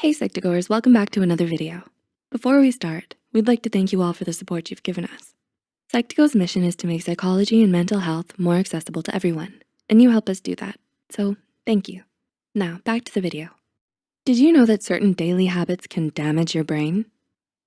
Hey Psych2Goers, welcome back to another video. Before we start, we'd like to thank you all for the support you've given us. Psych2Go's mission is to make psychology and mental health more accessible to everyone, and you help us do that, so thank you. Now, back to the video. Did you know that certain daily habits can damage your brain?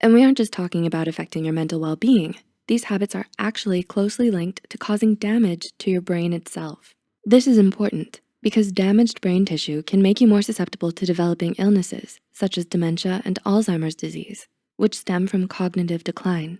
And we aren't just talking about affecting your mental well-being. These habits are actually closely linked to causing damage to your brain itself. This is important because damaged brain tissue can make you more susceptible to developing illnesses such as dementia and Alzheimer's disease, which stem from cognitive decline.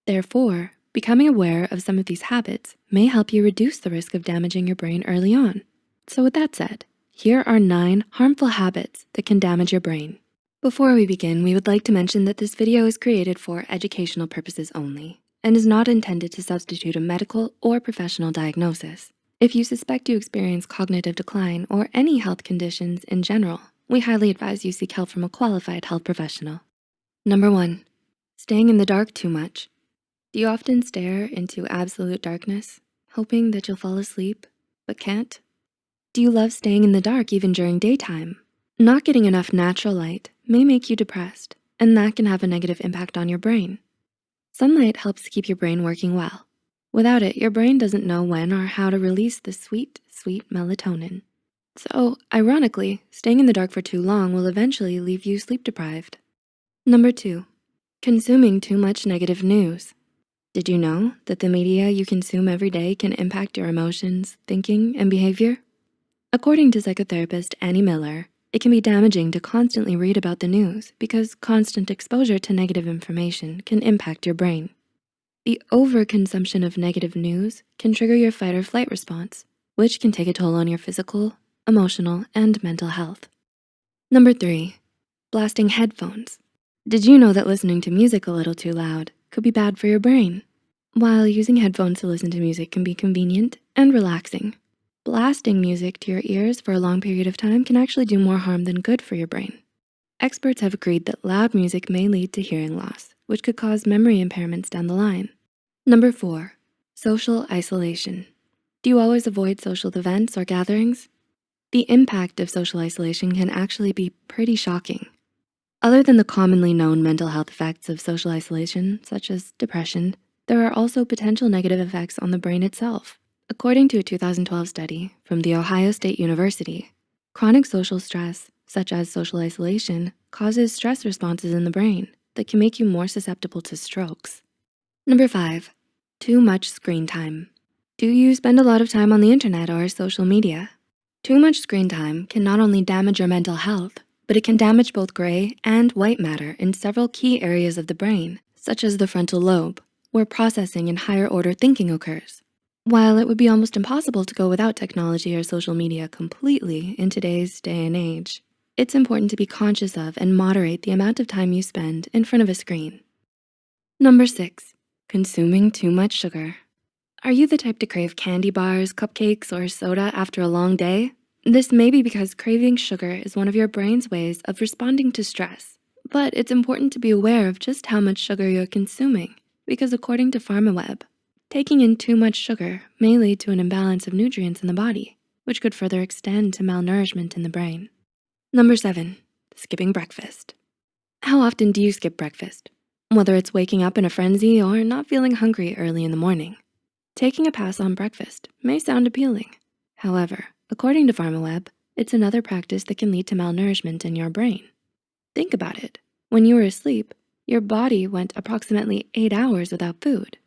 Therefore, becoming aware of some of these habits may help you reduce the risk of damaging your brain early on. So with that said, here are 9 harmful habits that can damage your brain. Before we begin, we would like to mention that this video is created for educational purposes only and is not intended to substitute a medical or professional diagnosis. If you suspect you experience cognitive decline or any health conditions in general, we highly advise you seek help from a qualified health professional. Number 1, staying in the dark too much. Do you often stare into absolute darkness, hoping that you'll fall asleep, but can't? Do you love staying in the dark even during daytime? Not getting enough natural light may make you depressed, and that can have a negative impact on your brain. Sunlight helps keep your brain working well. Without it, your brain doesn't know when or how to release the sweet, sweet melatonin. So, ironically, staying in the dark for too long will eventually leave you sleep deprived. Number 2, consuming too much negative news. Did you know that the media you consume every day can impact your emotions, thinking, and behavior? According to psychotherapist Annie Miller, it can be damaging to constantly read about the news because constant exposure to negative information can impact your brain. The overconsumption of negative news can trigger your fight or flight response, which can take a toll on your physical, emotional, and mental health. Number 3, blasting headphones. Did you know that listening to music a little too loud could be bad for your brain? While using headphones to listen to music can be convenient and relaxing, blasting music to your ears for a long period of time can actually do more harm than good for your brain. Experts have agreed that loud music may lead to hearing loss, which could cause memory impairments down the line. Number 4, social isolation. Do you always avoid social events or gatherings? The impact of social isolation can actually be pretty shocking. Other than the commonly known mental health effects of social isolation, such as depression, there are also potential negative effects on the brain itself. According to a 2012 study from The Ohio State University, chronic social stress, such as social isolation, causes stress responses in the brain that can make you more susceptible to strokes. Number 5, too much screen time. Do you spend a lot of time on the internet or social media? Too much screen time can not only damage your mental health, but it can damage both gray and white matter in several key areas of the brain, such as the frontal lobe, where processing and higher order thinking occurs. While it would be almost impossible to go without technology or social media completely in today's day and age, it's important to be conscious of and moderate the amount of time you spend in front of a screen. Number 6, consuming too much sugar. Are you the type to crave candy bars, cupcakes, or soda after a long day? This may be because craving sugar is one of your brain's ways of responding to stress, but it's important to be aware of just how much sugar you're consuming because according to PharmaWeb, taking in too much sugar may lead to an imbalance of nutrients in the body, which could further extend to malnourishment in the brain. Number 7, skipping breakfast. How often do you skip breakfast? Whether it's waking up in a frenzy or not feeling hungry early in the morning. Taking a pass on breakfast may sound appealing. However, according to PharmaWeb, it's another practice that can lead to malnourishment in your brain. Think about it. When you were asleep, your body went approximately 8 hours without food.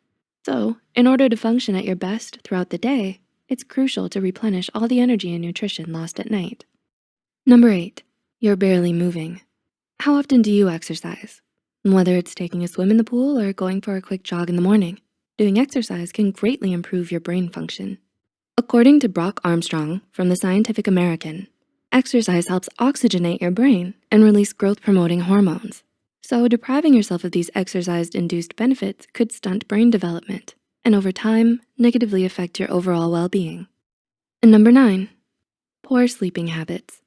So, in order to function at your best throughout the day, it's crucial to replenish all the energy and nutrition lost at night. Number 8, you're barely moving. How often do you exercise? Whether it's taking a swim in the pool or going for a quick jog in the morning, doing exercise can greatly improve your brain function. According to Brock Armstrong from the Scientific American, exercise helps oxygenate your brain and release growth-promoting hormones. So depriving yourself of these exercise-induced benefits could stunt brain development and over time, negatively affect your overall well-being. And number 9, poor sleeping habits.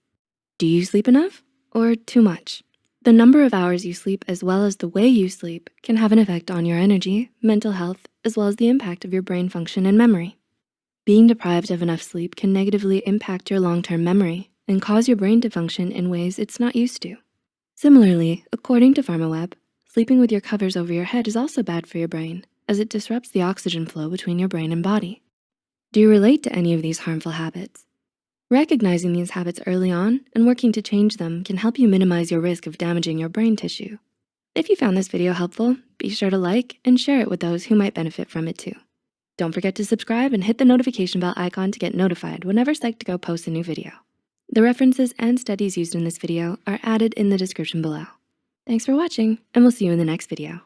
Do you sleep enough or too much? The number of hours you sleep as well as the way you sleep can have an effect on your energy, mental health, as well as the impact of your brain function and memory. Being deprived of enough sleep can negatively impact your long-term memory and cause your brain to function in ways it's not used to. Similarly, according to PharmaWeb, sleeping with your covers over your head is also bad for your brain, as it disrupts the oxygen flow between your brain and body. Do you relate to any of these harmful habits? Recognizing these habits early on and working to change them can help you minimize your risk of damaging your brain tissue. If you found this video helpful, be sure to like and share it with those who might benefit from it too. Don't forget to subscribe and hit the notification bell icon to get notified whenever Psych2Go posts a new video. The references and studies used in this video are added in the description below. Thanks for watching, and we'll see you in the next video.